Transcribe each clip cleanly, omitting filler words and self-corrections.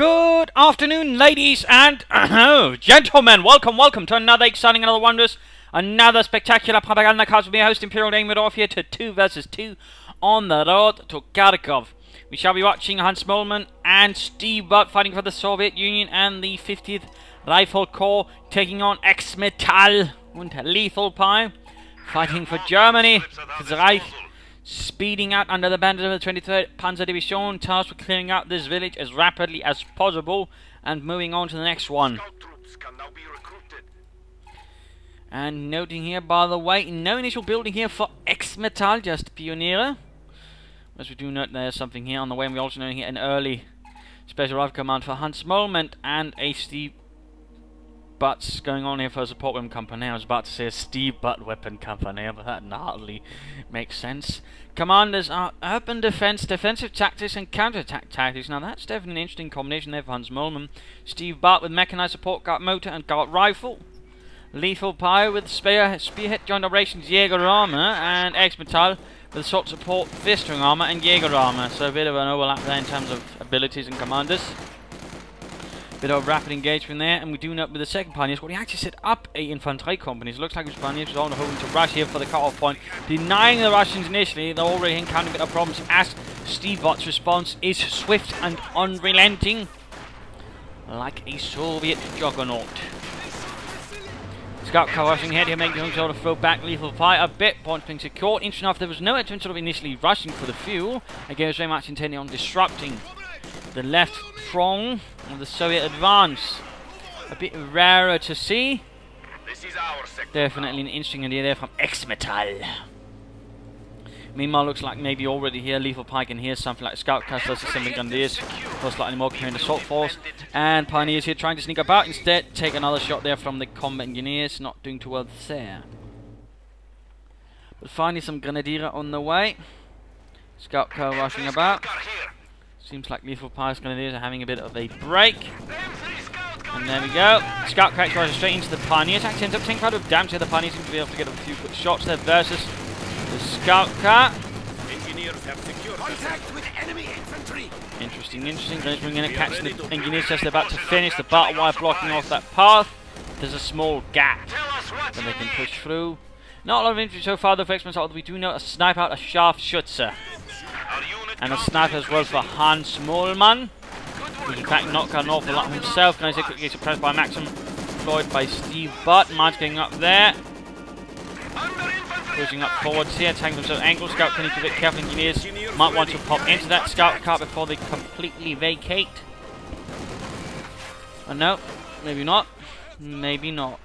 Good afternoon, ladies and gentlemen. Welcome to another exciting, another wondrous, another spectacular Propagandacast with me, host Imperial Xmetal here to 2 versus 2 on the road to Kharkov. We shall be watching Hansmoleman and Stevebud fighting for the Soviet Union and the 50th Rifle Corps taking on Xmetal and Lethalpi fighting for Germany, for the Reich. Speeding out under the banner of the 23rd Panzer Division, tasked with clearing out this village as rapidly as possible and moving on to the next one. And noting here, by the way, no initial building here for Xmetal, just Pioniere. As we do note there's something here on the way, and we also know here an early special rifle command for Hansmoleman and a Stevebud going on here for a support weapon company. I was about to say a Stevebud weapon company, but that hardly makes sense. Commanders are urban defense, defensive tactics, and counter-attack tactics. Now that's definitely an interesting combination there for Hansmoleman. Stevebud with mechanized support guard motor and guard rifle. Lethalpi with spearhead joint operations Jäger armor, and Xmetal with assault support fistering armor and Jäger armor. So a bit of an overlap there in terms of abilities and commanders. Bit of rapid engagement there, and we do note with the second Pioneer squad, he actually set up a infantry company. So it looks like his Pioneers are hoping to rush here for the cut-off point, denying the Russians initially. They're already encountering a bit of problems as Stevebud's response is swift and unrelenting, like a Soviet juggernaut. Scout car rushing ahead here, making himself to throw back Lethalpi a bit. Points being secured. Interesting enough, there was no attempt sort of initially rushing for the fuel. Again, it was very much intending on disrupting the left prong of the Soviet advance. A bit rarer to see. Definitely an interesting idea there from Xmetal. Meanwhile, looks like maybe already here Lethalpi can hear something like scout cast does assembling Grenadiers for slightly more coherent assault force. And Pioneers here trying to sneak about. Instead, take another shot there from the combat engineers. Not doing too well there. But finally, some Grenadier on the way. Scout car rushing about. Seems like Lethalpi's Grenadiers are having a bit of a break. And there we go. Scout cracks right straight into the Pioneers. Actually ends up taking quite a bit of damage here. The Pioneers seem to be able to get a few good shots there versus the Scout car. Engineers have secured contact with enemy infantry. Interesting. Going in and catching the Engineers just about to finish. The barbed wire blocking off that path. There's a small gap that they can push through. Not a lot of infantry so far though for Xmetal, although we do know a sniper out, a Scharfschütze. And a sniper as well for Hansmoleman, who's in fact knocked out an awful lot himself. Can I say quickly suppressed by Maxim, deployed by Stevebud. Mine's getting up there. Pushing up forwards here, taking themselves angle. Scout can need to be a bit careful. Engineers might want to pop into that scout car before they completely vacate. Oh no, maybe not. Maybe not.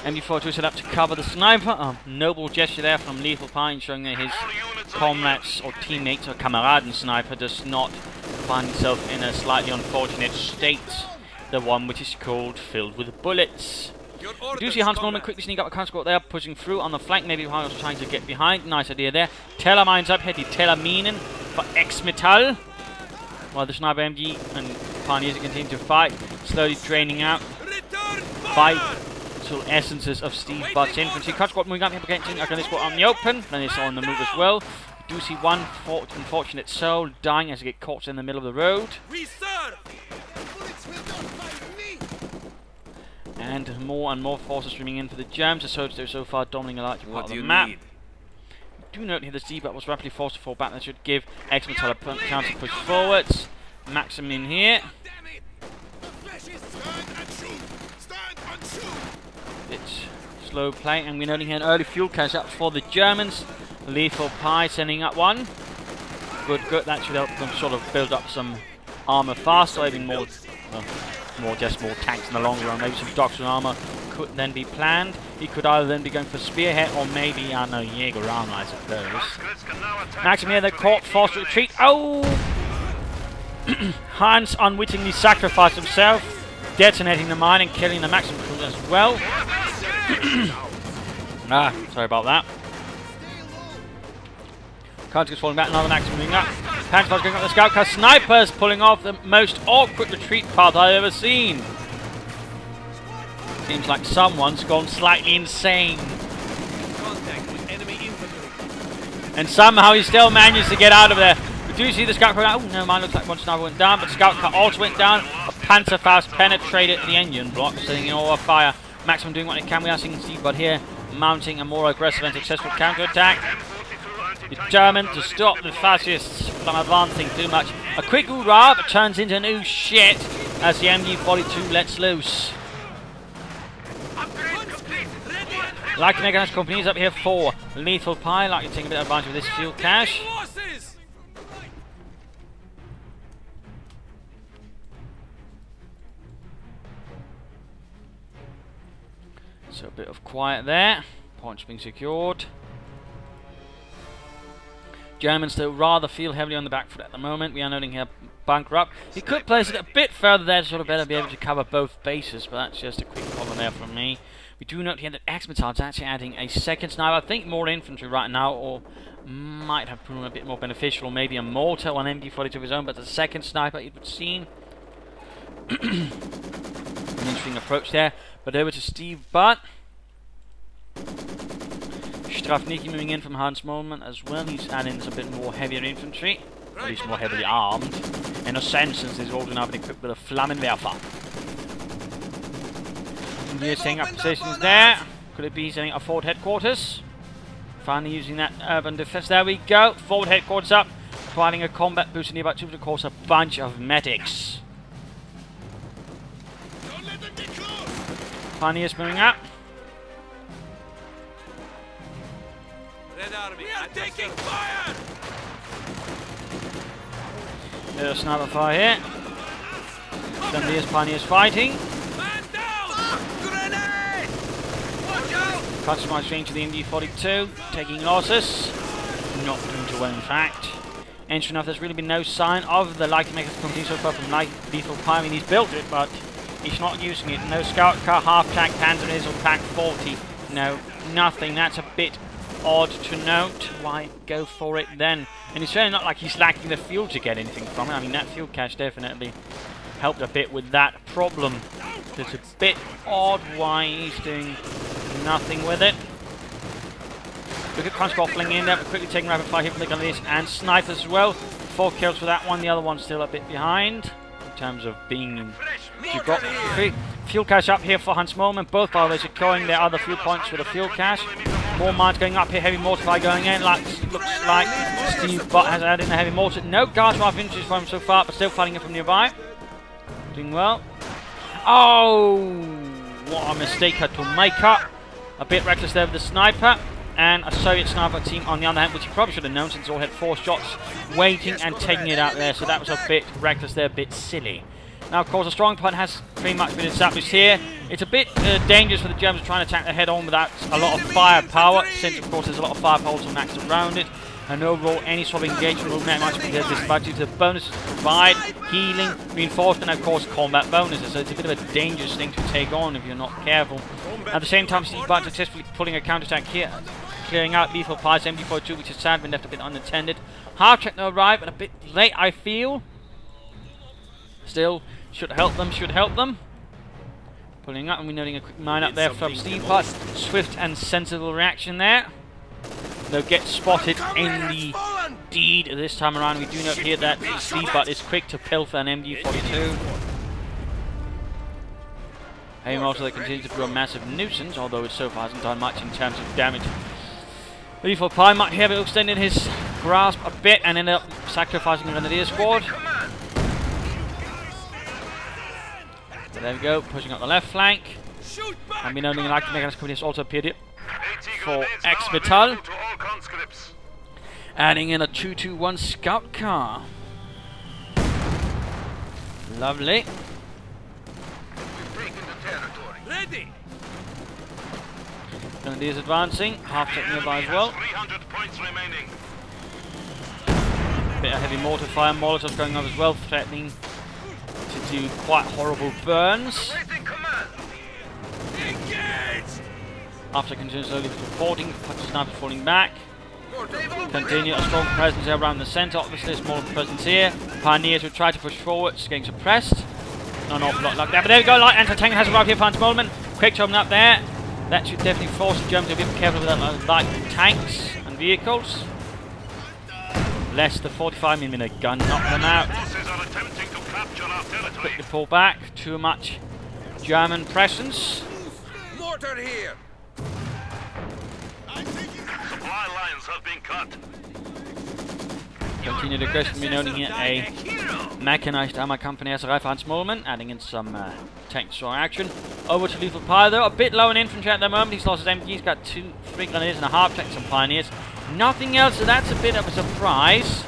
MD42 set up to cover the sniper. A noble gesture there from Lethalpi, showing that his comrades or teammates or Kameraden sniper does not find himself in a slightly unfortunate state. The one which is called filled with bullets. We do see Hansmoleman quickly sneak up a counter there, pushing through on the flank. Maybe while was trying to get behind. Nice idea there. Teller mines up here, the Teller Minen for Xmetal. While the sniper MG and Pioneers continue to fight, slowly draining out vital essences of Stevebud's infantry. Cut squad moving up here against this squad on the open. Then it's on the move as well. We do see one unfortunate soul dying as they get caught in the middle of the road. And more forces streaming in for the Germans. So far dominating a large part of the map. Do note here the Stevebud was rapidly forced to fall back. That should give Xmetal a chance to push forwards. Maxim in here. It's slow play, and we're noting here an early fuel cache up for the Germans. Lethalpi sending up one. Good. That should help them sort of build up some armor faster, having more tanks in the long run. Maybe some doctrine armor could then be planned. He could either then be going for spearhead or maybe, I don't know, Jäger armor, I suppose. Maxim here, the court forced to retreat. Oh! Hans unwittingly sacrificed himself, detonating the mine and killing the Maxim crew as well. Sorry about that. Cards gets falling back, another Maxim moving up. Panzer's going up the scout car. Snipers pulling off the most awkward retreat path I've ever seen. Seems like someone's gone slightly insane. And somehow he still manages to get out of there. We do see the scout car. Oh no, mine looks like one sniper went down, but the scout car also went down. A Panzerfaust penetrated the engine block, setting it all on fire. Maximum doing what it can. We are seeing Stevebud here mounting a more aggressive and successful counter-attack. Determined to stop the fascists from advancing too much. A quick hoorah, but turns into new shit as the MG42 lets loose. Like Mega's companies up here for Lethalpi, like to take a bit of advantage of this fuel cache. So a bit of quiet there. Points being secured. Germans still rather feel heavily on the back foot at the moment. We are noting here bunker up. He could place it a bit further there to sort of better be able to cover both bases, but that's just a quick comment there from me. We do note here that Xmetal is actually adding a second sniper. I think more infantry right now, or might have proven a bit more beneficial. Maybe a mortar or an MG42 of his own, but the second sniper it would seem. An interesting approach there. But over to Stevebud. Strafniki moving in from Hansmoleman as well. He's adding some bit more heavier infantry. At least more heavily armed. In a sense, since he's also now been equipped with a Flammenwerfer. He's setting up positions there. Could it be setting up forward headquarters? Finally using that urban defense. There we go. Forward headquarters up. Providing a combat boost in nearby troops. Of course, a bunch of medics. Pioneers moving up. We are taking fire! There's a sniper fire here. Some Pioneers fighting. Man down! Grenade! Watch out! Customized range to the MG42, taking losses. Not doing too well, in fact. And sure enough, there's really been no sign of the light makers company so far from Lethalpi. I mean, he's built it, but he's not using it. No scout car, half-tank Panzers or Pack 40. No, nothing. That's a bit odd to note. Why go for it then? And it's certainly not like he's lacking the fuel to get anything from it. I mean, that fuel cache definitely helped a bit with that problem. It's a bit odd why he's doing nothing with it. Look at Crunchboffling in there, but quickly taking rapid fire here from the gunneries and snipers as well. 4 kills for that one. The other one's still a bit behind in terms of being. You've got fuel cache up here for Hansmoleman. Both, by the way, securing their other fuel points with a fuel cache. More mines going up here, heavy mortar fire going in. Looks like Stevebud has added in a heavy mortar. No guards off inches from him so far, but still fighting it from nearby. Doing well. Oh, what a mistake had to make up. A bit reckless there with the sniper. And a Soviet sniper team on the other hand, which you probably should have known since all had 4 shots waiting and taking it out there. So that was a bit reckless there, a bit silly. Now, of course, a strong point has pretty much been established here. It's a bit dangerous for the Germans trying to attack the head-on without a lot of firepower, since, of course, there's a lot of firepower also maxed around it. And overall, any sort of engagement will very much be disadvantaged due to the bonuses to provide, healing, reinforcement, and, of course, combat bonuses. So it's a bit of a dangerous thing to take on if you're not careful. At the same time, Stevebud successfully pulling a counterattack here, clearing out Lethalpi's MG42, which is sad been left a bit unattended. Half-track no arrive, but a bit late, I feel. Still, should help them. Pulling up, and we're noting a quick mine up there from Stevebud. Swift and sensible reaction there. They'll get spotted in the deed this time around. We do note here that Stevebud is quick to pilfer an MG42. Heavy mortar that continues to prove a massive nuisance, although it so far hasn't done much in terms of damage. Lethalpi might have extended his grasp a bit and ended up sacrificing the Grenadier squad. So there we go, pushing up the left flank. And we know the Light Mechanism Company has also appeared here for Xmetal. Adding in a 221 scout car. Lovely. Ready! Grenadiers advancing, half-tech nearby as well. Bit of heavy mortar fire, Molotovs going up as well, threatening to do quite horrible burns. After continuing slowly reporting, snipers falling back. Continue a strong presence around the centre, obviously a small presence here. Pioneers will try to push forward, it's getting suppressed. Not an awful lot like that, but there we go, light anti-tank has arrived here for Hansmoleman. Quick job up there. That should definitely force the Germans to be careful with that light tanks and vehicles. Less the 45mm gun knocked them out. Forces are attempting to capture our territory. Quickly pull back. Too much German presence. Mortar here. Supply lines have been cut. Continued aggression being known here a mechanized armor company as a rifle Hansmoleman, adding in some tank strong action. Over to Lethalpi though, a bit low in infantry at the moment. He's lost his MG, he's got 3 grenadiers and a half tank, some pioneers. Nothing else, so that's a bit of a surprise.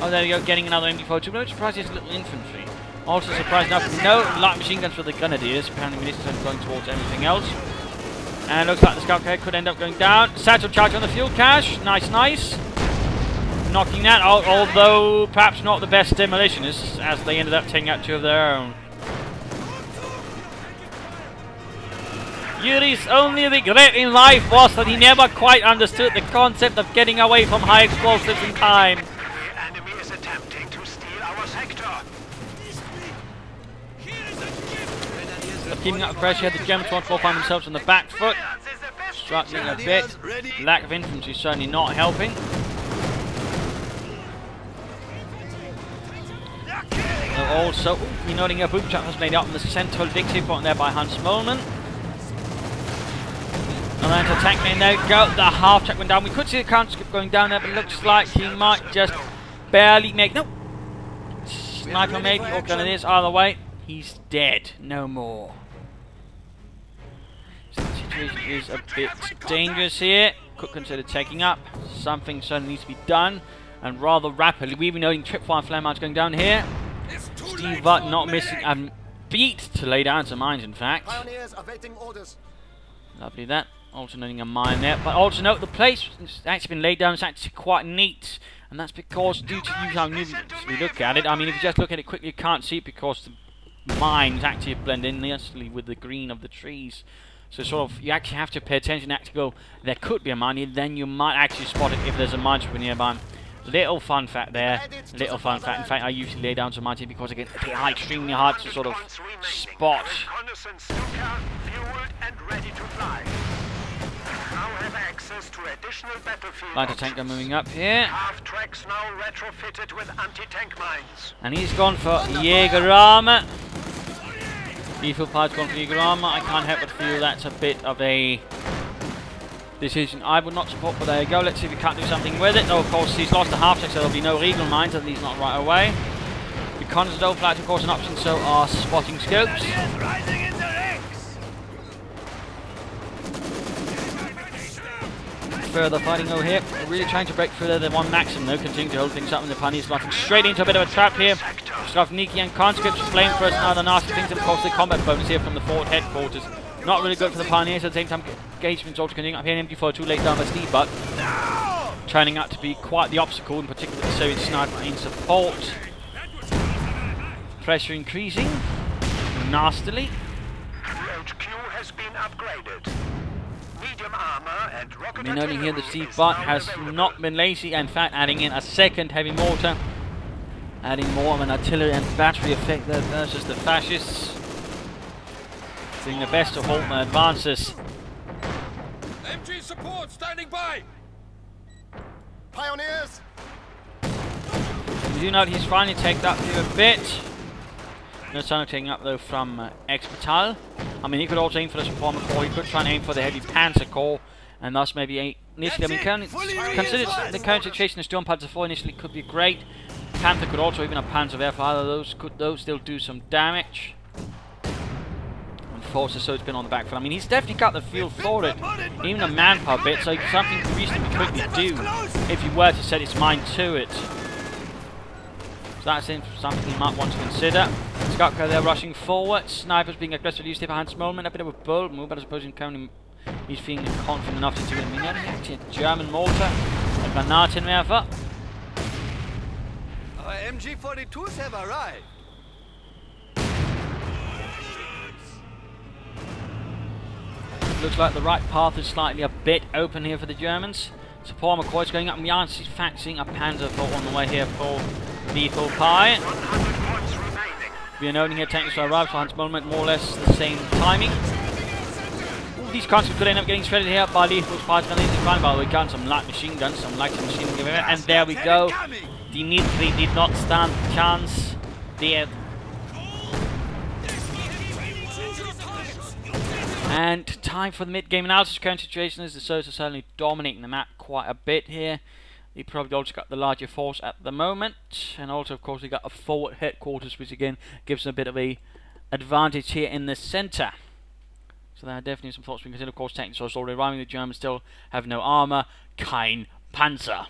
Oh, there we go, getting another MG42. No surprise, he has little infantry. Also surprised enough, no light machine guns for the grenadiers. Apparently munitions are going towards anything else. And looks like the scout carrier could end up going down. Satchel charge on the fuel cache. Nice, nice. Knocking that out, although perhaps not the best demolitionists, as they ended up taking out 2 of their own. Yuri's only regret in life was that he never quite understood the concept of getting away from high explosives in time. The enemy is attempting to steal our sector. But keeping up the pressure, the Germans once more find themselves on the back foot. Struggling a bit. Lack of infantry certainly not helping. Also, you're noting a boom trap was made up in the central victory point there by Hansmoleman. And then to tank lane, there we go. The half track went down. We could see the counter skip going down there, but it looks like he might just barely make. Nope. Sniper maybe, or grenadiers either way. He's dead. No more. So the situation is a bit dangerous here. Could consider taking up. Something certainly needs to be done, and rather rapidly. We've been noting tripwire flare mounts going down here. Stevebud not missing a beat to lay down some mines, in fact. Pioneers awaiting orders. Lovely that. Also noting a mine there. But also note the place that's actually been laid down is actually quite neat. And that's because, due to how new we look at it, I mean, if you just look at it quickly, you can't see it because the mines actually blend in nicely with the green of the trees. So sort of, you actually have to pay attention, actually go, there could be a mine here, then you might actually spot it if there's a mine sweeper nearby. Little fun fact there, little fun fact. In fact, I usually lay down some mines here because again, they are extremely hard to sort of spot. Lighter tanker moving up here. And he's gone for Jaeger armor. Lethalpi's gone for Jaeger armor. I can't help but feel that's a bit of a decision I would not support, but there you go. Let's see if we can't do something with it. No, of course, he's lost the half check, so there'll be no regal mines, at least not right away. Reconnaissance though, flight of course an option, so are spotting scopes. Further fighting over here. We're really trying to break through there. The one maximum though, continuing to hold things up, and the pioneers starting straight into a bit of a trap here. Niki and conscripts flame first, and other nasty things, and of course the combat bonus here from the forward headquarters. Not really good for the pioneers. At the same time, engagements also continuing up here. MG42 laid down by Stevebud, turning out to be quite the obstacle, in particular the Soviet sniper in support. Pressure increasing nastily. CoH2 has been upgraded. Medium armor and rocket We're noting here that Stevebud has not been lazy, in fact adding in a second heavy mortar, adding more of an artillery and battery effect there versus the fascists. Doing the best to halt their advances. MG support standing by. Pioneers. We do note he's finally taken up here a bit. No sign of taking up though from Xmetal. I mean, he could also aim for the support core. He could try and aim for the heavy panzer core, and thus maybe initially. I mean, consider the current situation as Storm Panzer IV initially could be great. Panther could also, even a Panzer Werfer, either of those could still do some damage. Forces, so it's been on the back foot. I mean, he's definitely got the feel for it, even a manpower bit, so something to reasonably quickly do if you were to set his mind to it. So that's something you might want to consider. Scout carrier there rushing forward. Snipers being aggressively used here behind Hansmoleman. A bit of a bold move, but I suppose he's feeling confident enough to do it. I mean, actually a German mortar, a Granatenwerfer. Our MG42s have arrived. Looks like the right path is slightly a bit open here for the Germans. Support McCoy is going up, and we are in fact seeing a Panzer IV on the way here for Lethalpi. We are noting here tanks to arrive for Hansmoleman, more or less the same timing. these conscripts could end up getting shredded here by lethal parts. And these fine, by the way, got some light machine guns, some light machine guns, and there we go. Dimitri did not stand a chance. Dead. And time for the mid-game analysis. Current situation is the Soviets are certainly dominating the map quite a bit here. They probably also got the larger force at the moment, and also, of course, we got a forward headquarters, which again gives them a bit of a advantage here in the centre. So there are definitely some thoughts we can consider. Of course, tanks are already arriving. The Germans still have no armour. Kein Panzer.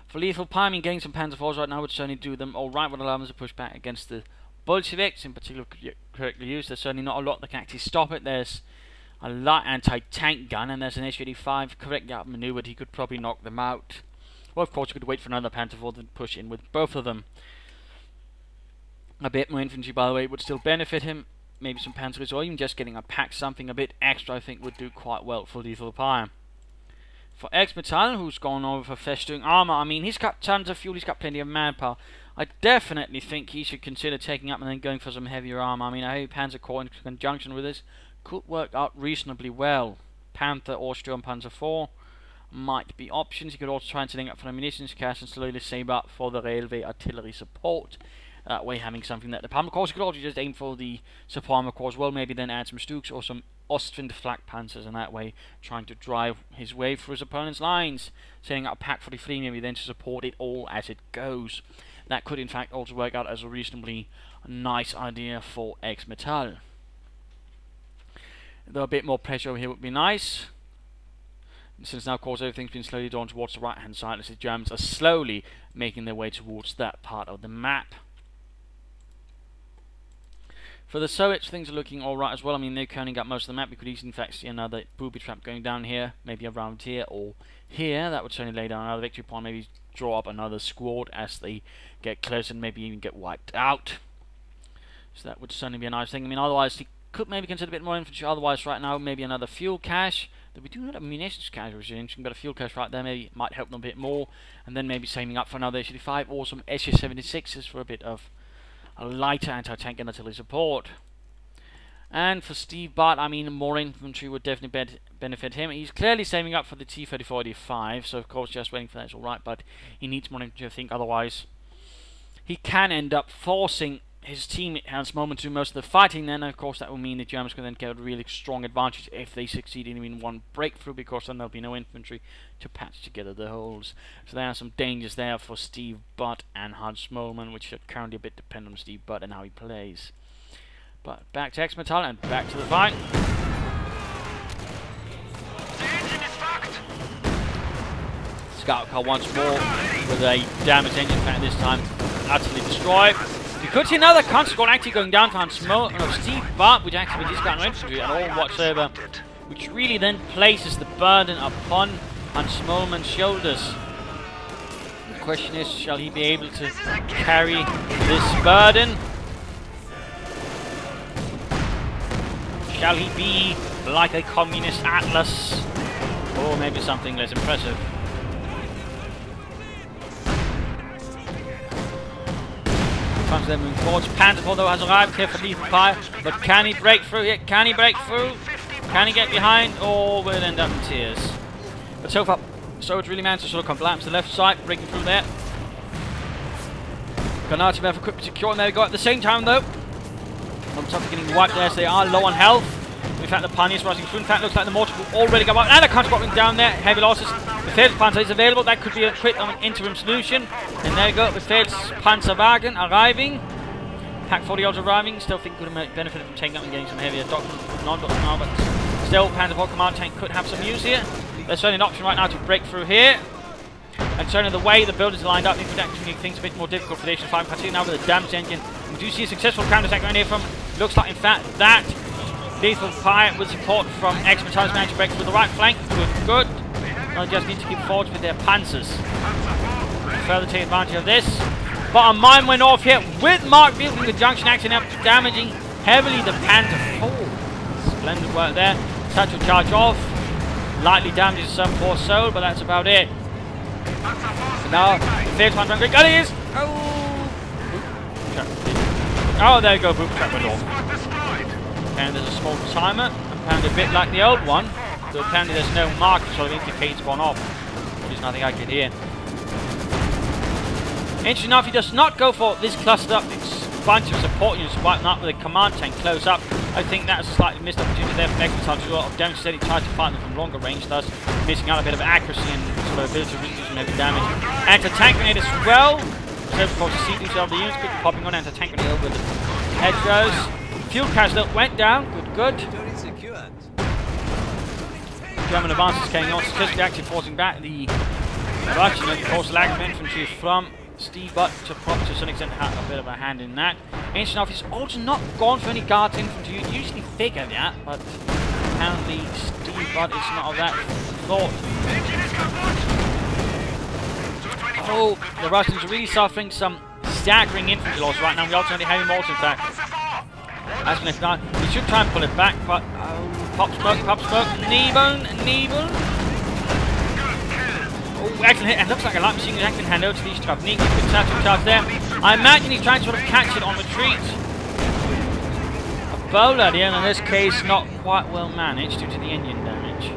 For Lethalpi, I mean, getting some Panzer force right now would certainly do them all right. Would allow them to push back against the Bolsheviks, in particular, correctly used. There's certainly not a lot that can actually stop it. There's a light anti-tank gun, and there's an H-85 correctly outmaneuvered. He could probably knock them out. Well, of course, you could wait for another Panzer force and push in with both of them. A bit more infantry, by the way, would still benefit him. Maybe some Panzers, or even just getting a pack, something a bit extra, I think would do quite well for Lethalpi. For Xmetal, who's gone over for festoon armour, I mean, he's got tons of fuel, he's got plenty of manpower. I definitely think he should consider taking up and then going for some heavier armour. I mean, a heavy Panzer Corps in conjunction with this could work out reasonably well. Panther or Sturmpanzer 4 might be options. He could also try and setting up for the munitions cache and slowly save up for the railway artillery support. That way, having something that department. Of course, he could also just aim for the support armor corps as well. Maybe then add some Stuks or some Ostwind flak panzers, and that way trying to drive his way through his opponent's lines. Setting up a pack 43, maybe then to support it all as it goes. That could in fact also work out as a reasonably nice idea for Xmetal. Though a bit more pressure over here would be nice. Since now, of course, everything's been slowly drawn towards the right hand side as the Germans are slowly making their way towards that part of the map. For the Soviets, things are looking alright as well. I mean, they've currently got most of the map. We could easily in fact see another booby trap going down here, maybe around here or here. That would certainly lay down another victory point, maybe draw up another squad as they get close and maybe even get wiped out. So that would certainly be a nice thing. I mean, otherwise, he could maybe consider a bit more infantry. Otherwise, right now, maybe another fuel cache. Though we do not have a munitions cache, which is interesting, but a fuel cache right there maybe might help them a bit more. And then maybe saving up for another H-85 or some SS-76s for a bit of a lighter anti-tank and artillery support. And for Stevebud, I mean, more infantry would definitely benefit him. He's clearly saving up for the T-34-85, so of course just waiting for that is alright, but he needs more infantry, I think, otherwise he can end up forcing his team Hansmoleman to do most of the fighting then, and of course that will mean the Germans can then get a really strong advantage if they succeed in even one breakthrough, because then there'll be no infantry to patch together the holes. So there are some dangers there for Stevebud and Hansmoleman, which are currently a bit dependent on Stevebud and how he plays. But back to Xmetal and back to the fight. Scout car once more with a damaged engine fan this time utterly destroyed. You could see another conscript actually going down for Stevebud, which actually discount no infantry at all whatsoever, which really then places the burden upon Hansmoleman's shoulders. The question is, shall he be able to carry this burden? Shall he be like a communist atlas? Or maybe something less impressive? Comes then moving forwards. Panzer though has arrived here for Lethalpi, but can he break through here? Can he break through? Can he get behind? Or will it end up in tears? But so far, so it really managed to sort of collapse the left side, breaking through there. Granati have quickly secure, and there we go. At the same time though, on top of getting wiped there, so they are low on health. In fact, the pioneers rising through. In fact, looks like the mortar will already go out. And the conscript going down there. Heavy losses. The Befehls Panzer is available. That could be a quick interim solution. And there we go. Befehls Panzerwagen arriving. Pack 40 also arriving. Still think could have benefited from taking up and getting some heavier non-doctor now, but still, Panzer 4 command tank could have some use here. There's certainly an option right now to break through here. And certainly the way the buildings are lined up, it could actually make things a bit more difficult for the H-5, particularly now with a damaged engine. We do see a successful counter-attack going here from, looks like in fact that Lethalpi with support from Xmetal managed to break through the right flank. Good. They just need to keep forward with their panzers. Further take advantage of this. But a mine went off here with Mark Field in conjunction, acting up, damaging heavily the Panzer 4. Splendid work there. Touch will charge off. Lightly damages some poor soul, but that's about it. So now, the first one run quick. Oh, it is! Oh, there you go, boot trap went off. And there's a small timer. apparently a bit like the old one. So apparently there's no mark to sort of indicate it's gone off. There's nothing I can hear. Interesting enough, he does not go for this clustered up bunch of support units wiping up with a command tank close up. I think that's a slightly missed opportunity there for Xmetal to do a lot of damage. Instead, he tries to fight them from longer range, thus missing out a bit of accuracy and sort of ability to really do some heavy damage. Anti-tank grenade as well. So, of course, the C2 of the units quickly popping on anti-tank grenade over the hedgerows. Fuel carousel went down. Good. German advances carrying on, successfully actually forcing back the Russian, of course, lack of infantry from Stevebud to some extent had a bit of a hand in that. Interesting enough, he's also not gone for any guards infantry. You'd usually figure that, but apparently Stevebud is not of that thought. Oh, the Russians are really suffering some staggering infantry loss right now. We also have heavy mortar, in fact. As for now, he should try and pull it back, but pop smoke, kneebone. Oh, excellent hit, and looks like a light machine gun can hand over to these Travniki with satchel charge there. I imagine he's trying to sort of catch it on retreat. A bowler here, and in this case, not quite well managed due to the engine damage.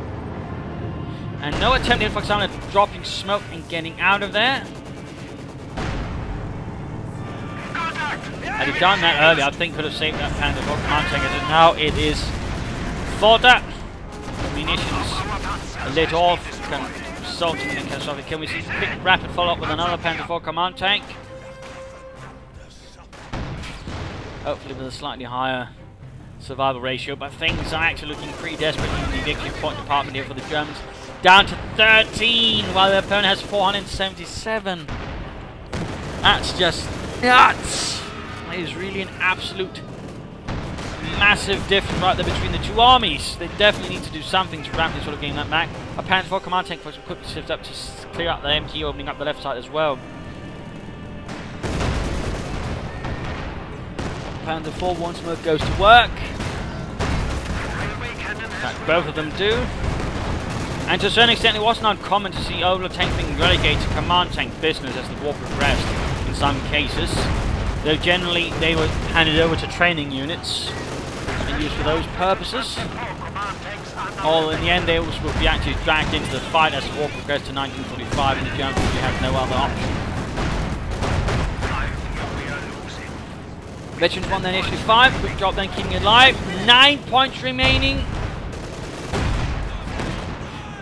And no attempt here, for example, at dropping smoke and getting out of there. Had he done that earlier, I think could have saved that Panda for command tank. As now it is fodder. The munitions lit off. Consulting and catastrophic kill. We see a quick rapid follow up with another Panda 4 command tank. Hopefully with a slightly higher survival ratio, but things are actually looking pretty desperate in the victory point department here for the Germans. Down to 13, while their opponent has 477. That's just nuts. It is really an absolute massive difference right there between the two armies. They definitely need to do something to rapidly sort of gain that back. A Panther 4 command tank quickly shifts up to clear out the MT, opening up the left side as well. Panther 4 once more goes to work. In fact, both of them do. And to a certain extent, it wasn't uncommon to see Overlord tank being relegated to command tank business as the war progressed in some cases. Though generally they were handed over to training units and used for those purposes. Or in the end they will be actually dragged into the fight as the war progressed to 1945 and the Germans really had no other option. Veterans won their initially 5, quick job then keeping it alive. 9 points remaining.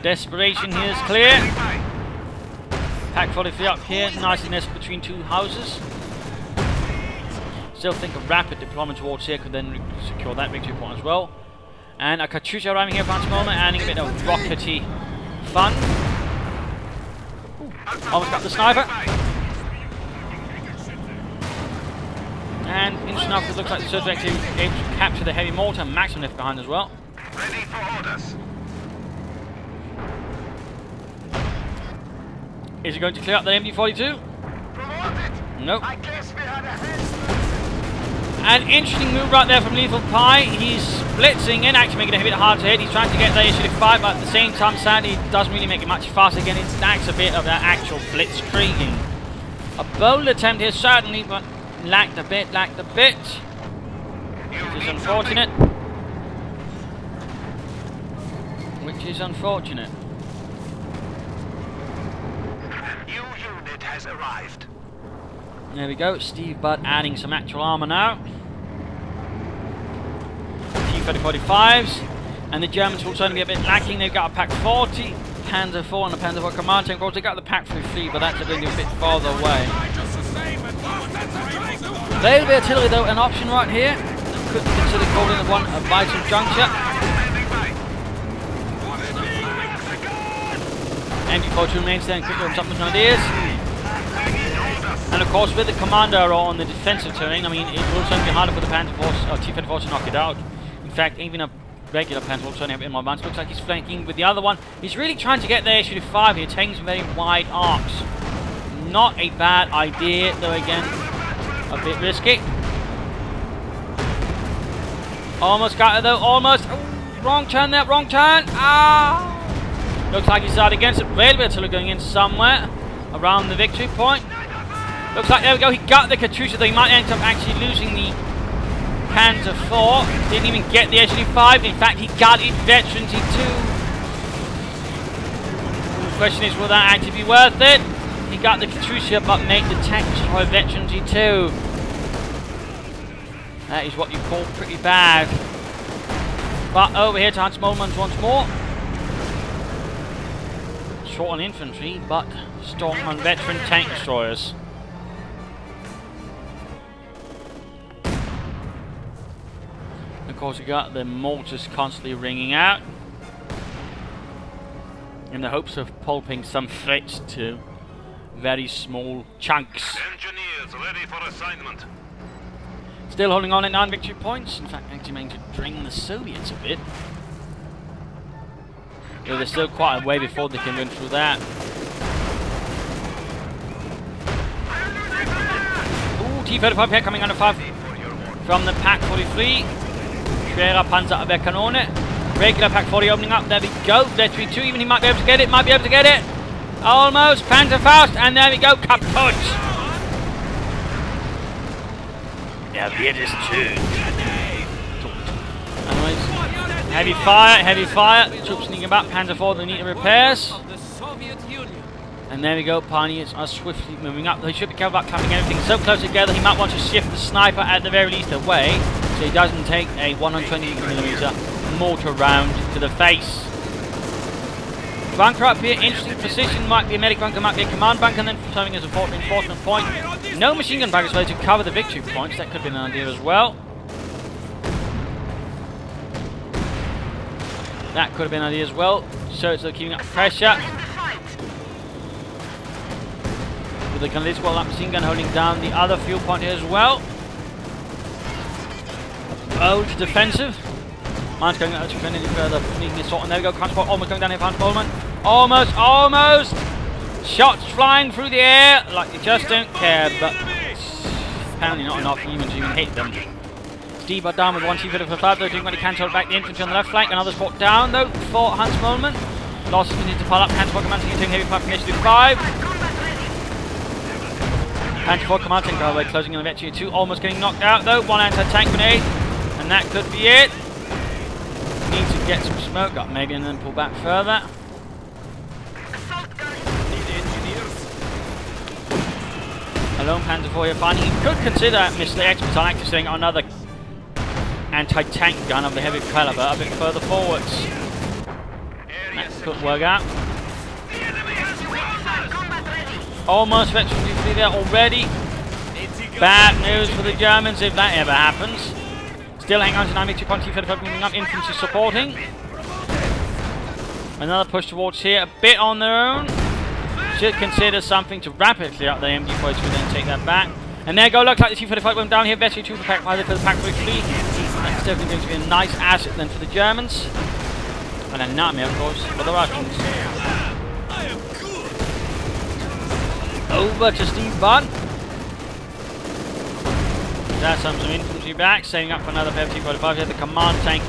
Desperation here is clear. Pack 43 up here, nicely nestled between two houses. Still think a rapid deployment towards here could then secure that victory point as well. And a Katyusha arriving here for Hansmoleman, adding a bit of rockety fun. Ooh, almost got the sniper. And interesting enough, it looks like the Surge actually able to capture the heavy mortar and maximum left behind as well. Ready for orders. Is he going to clear up the MD-42? Nope. I guess we had a hand. An interesting move right there from Lethalpi. He's blitzing in, actually making it a bit hard to hit. He's trying to get the initiative 5, but at the same time, sadly, it doesn't really make it much faster. Again, it stacks a bit of that actual blitzkrieging. A bold attempt here, certainly, but lacked a bit. Which is unfortunate. New unit has arrived. There we go, Stevebud adding some actual armor now. T-3045s, and the Germans will certainly be a bit lacking. They've got a Pack 40, Panzer 4 and a Panzer 4 command tank. Of course, they've got the Pack 3, but that's going to be a bit farther away. Railway artillery, though, an option right here. Could consider calling it one a vital juncture. MG-42 remains there and quickly comes up with some ideas. And of course, with the commander on the defensive terrain, I mean, it will certainly be harder for the Panzer Force, or T-34 to knock it out. In fact, even a regular Panzer will certainly have it in my advance. Looks like he's flanking with the other one. He's really trying to get the HU-5 here, taking some very wide arcs. Not a bad idea, though again, a bit risky. Almost got it though, almost. Oh, wrong turn there, wrong turn. Ah! Looks like he's out against it. Railway artillery going in somewhere around the victory point. Looks like, there we go, he got the Katyusha, though he might end up actually losing the Panzer IV. Didn't even get the SG5. In fact, he got it Veterans E2. The question is, will that actually be worth it? He got the Katusha, but made the tank destroy Veterans E2. That is what you call pretty bad. But over here to Hansmoleman once more. Short on infantry, but strong on veteran tank destroyers. Of course, you got the mortars constantly ringing out in the hopes of pulping some threats to very small chunks. Engineers ready for assignment. Still holding on at 9 victory points. In fact, actually managing to drain the Soviets a bit. Though there's still quite a way before they can run through that. Ooh, T-35 here coming under 5 from the Pak 43. Schwerer Panzerabwehrkanone. Regular Pak 40 opening up. There we go. Lethalpi 2, even he might be able to get it. Might be able to get it. Almost. Panzerfaust. And there we go. Kaputt. Der wird es tun. Heavy fire, heavy fire. Troops sneaking back. Panzer IV, they need repairs. And there we go. Pioneers are swiftly moving up. They should be careful about clamping everything so close together. He might want to shift the sniper at the very least away, so he doesn't take a 120mm mortar round to the face. Bunker up here, interesting position. Might be a medic bunker, might be a command bunker, and then serving as a reinforcement point. No machine gun bunkers to cover the victory points. That could be an idea as well. That could have been an idea as well. So it's keeping up pressure. With the Canadian squad machine gun holding down the other fuel point here as well. Old defensive. Mine's going out to defend any further. Sneaking assault, and there we go. Transport almost going down here for Hansmoleman. Almost, almost! Shots flying through the air like they just don't care, but apparently not enough even to even hit them. Stevebud down with one T-35, though doing what he can to hold back the infantry on the left flank. Another spot down though for Hansmoleman. Losses continue to pile up. Panzer IV command taking heavy fire from Initiative 5. Panzer IV command tank, by the way, closing in the Vetchi 2, almost getting knocked out though. One anti-tank grenade, and that could be it. Need to get some smoke up maybe and then pull back further. Alone Panzer IV here finding he could consider Mr. Xmetal actually setting another anti-tank gun of the heavy caliber a bit further forwards. That could work out. Almost veteran duty there already. Bad news for the Germans if that ever happens. Still hang on to 9 victory point, T-35 moving up, infantry supporting. Another push towards here, a bit on their own. Should consider something to rapidly clear up the MD-42 and then take that back. And there go, looks like the T-35 went down here, Vetchi 2 for Pak 5 for the Pak 3. That's definitely going to be a nice asset then for the Germans. And a nightmare, of course, for the Russians. Over to Stevebud. That's some infantry back, setting up for another pair of T-45 here. The command tank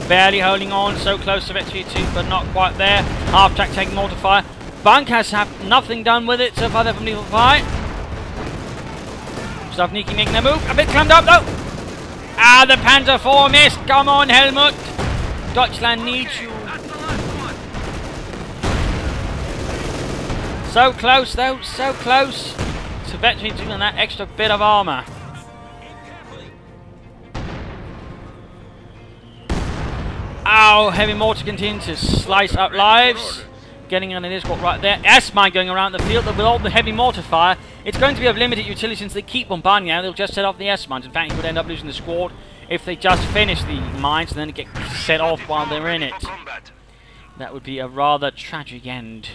barely holding on, so close to Vetchi 2, but not quite there. Half track taking mortar fire. Bunkers have nothing done with it so far there from Lethal Fight. Stavniki making a move. A bit clammed up though. Ah, the Panzer IV missed. Come on, Helmut. Deutschland needs you. So close though, so close to Vetchi 2 and that extra bit of armour. Ow, heavy mortar continues to slice up lives. Getting on an escort right there. S-mine going around the field, but with all the heavy mortar fire, it's going to be of limited utility since they keep bombarding now. They'll just set off the S-mines. In fact, you could end up losing the squad if they just finish the mines and then get set off while they're in it. That would be a rather tragic end.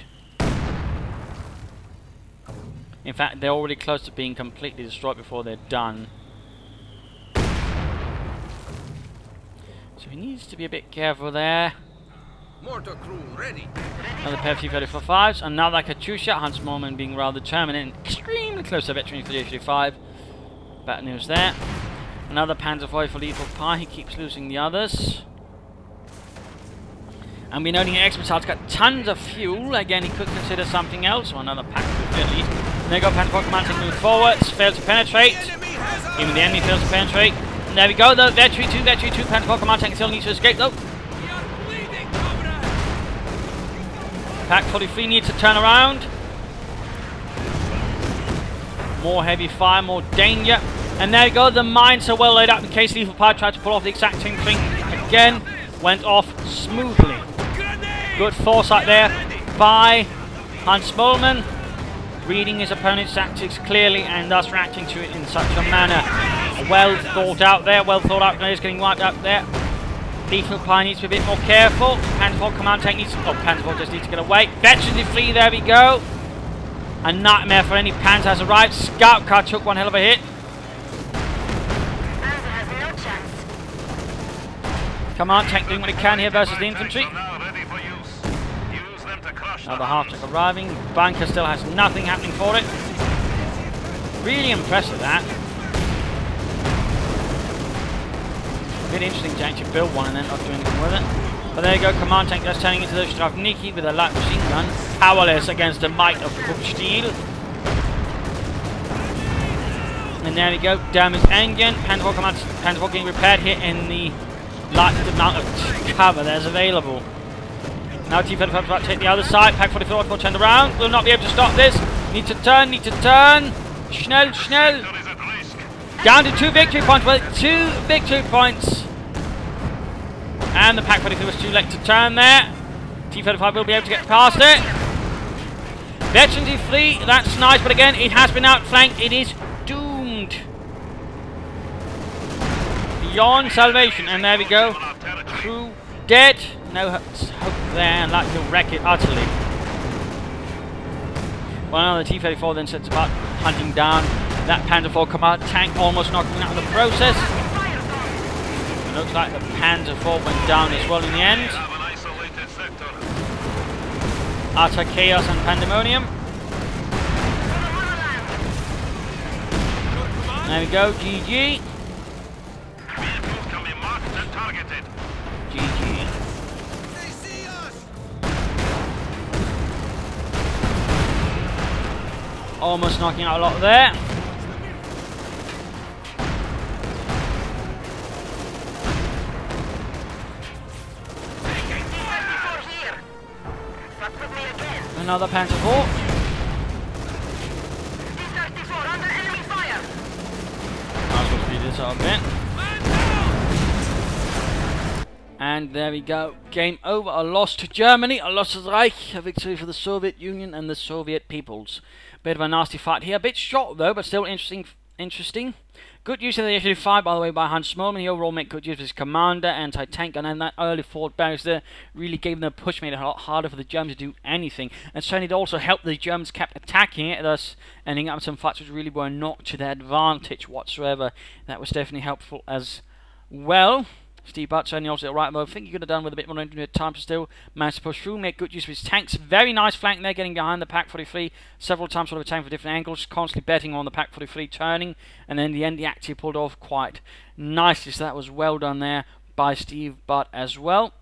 In fact, they're already close to being completely destroyed before they're done. So he needs to be a bit careful there. Mortar crew ready. Another pair of T-35s, another Katusha. Hansmoleman being rather determined and extremely close to veteran for the 85. Bad news there. Another Panzer IV for Lethalpi. He keeps losing the others. And we're noting Xmetal's got tons of fuel. Again, he could consider something else, or another pack at least. And there go Panzer IV command taking move forwards. Fails to penetrate. Even the enemy fails to penetrate. And there we go, though. Vetri 2, Panzer IV command tank still needs to escape, though. Pack 43 needs to turn around. More heavy fire, more danger. And there we go, the mines are well laid out in case Lethalpi tried to pull off the exact same thing again. Went off smoothly. Good foresight there by Hansmoleman, reading his opponent's tactics clearly and thus reacting to it in such a manner. Well thought out there, players getting wiped out there. Lethalpi needs to be a bit more careful. Panzer IV command tank needs to, Panzer IV just needs to get away. Veteran flee, there we go. A nightmare for any Panzer has arrived. Scout car took one hell of a hit. Command tank doing what it can here versus the infantry. Another half tank arriving. Bunker still has nothing happening for it. Really impressive that. Really interesting to actually build one and then not do anything with it. But there you go, command tank just turning into the Stravniki with a light machine gun. Powerless against the might of steel. And there we go, damaged engine. Panzer IV getting repaired here in the largest amount of cover there's available. Now T-35 about to take the other side. Pack 44 will turn around. Will not be able to stop this. Need to turn, Schnell. Down to 2 victory points. Well, 2 victory points. And the Pack 43 was too late to turn there. T-35 will be able to get past it. Veteran flee, that's nice, but again, it has been outflanked. It is doomed. Beyond salvation, and there we go. Crew dead. No hope there, and that will wreck it utterly. Well, now the T-34 then sets about hunting down that Panzer IV command tank, almost knocking it out of the process. It looks like the Panzer IV went down as well in the end. Utter chaos and pandemonium. There we go, GG. GG. Almost knocking out a lot there. Another Panzer IV. T-34 under enemy fire. I'll just speed this up a bit. And there we go. Game over. A loss to Germany, a loss to the Reich, a victory for the Soviet Union and the Soviet peoples. Bit of a nasty fight here. A bit short though, but still interesting. Good use of the Lethalpi, by the way, by Hansmoleman. He overall made good use of his commander, anti-tank gun, and that early forward barracks there really gave them a push, made it a lot harder for the Germans to do anything. And certainly it also helped the Germans kept attacking it, thus ending up in some fights which really were not to their advantage whatsoever. That was definitely helpful as well. Stevebud certainly also right, though I think he could have done with a bit more time to still manage to push through, make good use of his tanks. Very nice flank there, getting behind the Pack 43 several times, sort of attacking for different angles, constantly betting on the Pack 43 turning, and then in the end he actually pulled off quite nicely, so that was well done there by Stevebud as well.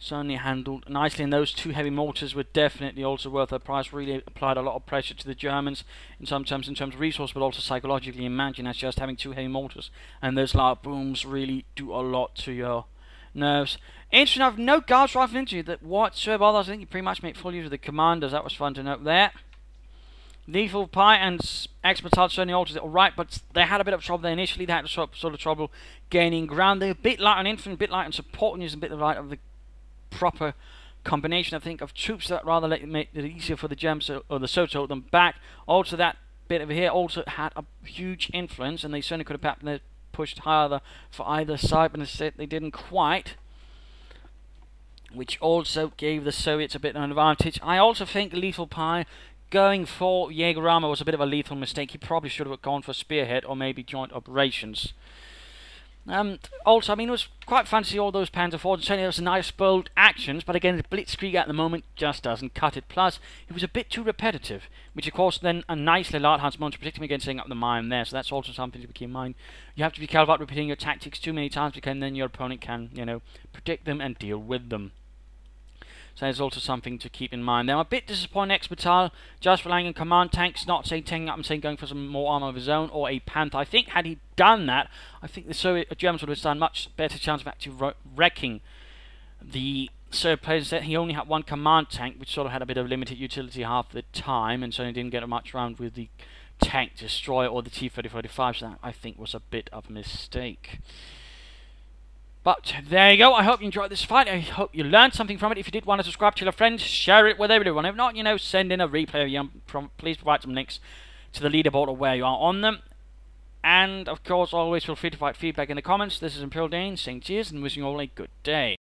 Certainly handled nicely, and those 2 heavy mortars were definitely also worth their price. Really applied a lot of pressure to the Germans in terms of resource, but also psychologically. Imagine that's just having 2 heavy mortars, and those loud booms really do a lot to your nerves. Interesting enough, no guards rifle injury that whatsoever. Others, I think you pretty much make full use of the commanders. That was fun to note there. Lethalpi and Xmetal certainly altered it alright, but they had a bit of trouble there initially. They had sort of trouble gaining ground. They're a bit light on infantry, a bit light on support, and using a bit light of the proper combination, I think, of troops that rather make it easier for the Germans or the Soviets to hold them back. Also, that bit over here also had a huge influence, and they certainly could have pushed higher for either side, but instead they didn't quite, which also gave the Soviets a bit of an advantage. I also think Lethalpi going for Jaeger armor was a bit of a lethal mistake. He probably should have gone for Spearhead or maybe joint operations. Also, I mean, it was quite fun to see all those Panzer IVs, and certainly there was nice bold actions, but again, the Blitzkrieg at the moment just doesn't cut it. Plus, it was a bit too repetitive, which of course then a nicely allowed Hansmoleman to protect him against setting up the mine there, so that's also something to keep in mind. You have to be careful about repeating your tactics too many times, because then your opponent can, you know, predict them and deal with them. So there's also something to keep in mind. I'm a bit disappointed Xmetal just relying on command tanks, not saying taking up and saying going for some more armor of his own or a Panther. I think had he done that, I think the Soviet Germans would have done much better chance of actually wrecking the Soviet players. He only had one command tank, which sort of had a bit of limited utility half the time, and so he didn't get much around with the tank destroyer or the T-3045, so that I think was a bit of a mistake. But there you go. I hope you enjoyed this fight. I hope you learned something from it. If you did want to subscribe to your friends, share it with everyone. If not, you know, send in a replay. Please provide some links to the leaderboard or where you are on them. And, of course, always feel free to provide feedback in the comments. This is Imperial Dane saying cheers and wishing you all a good day.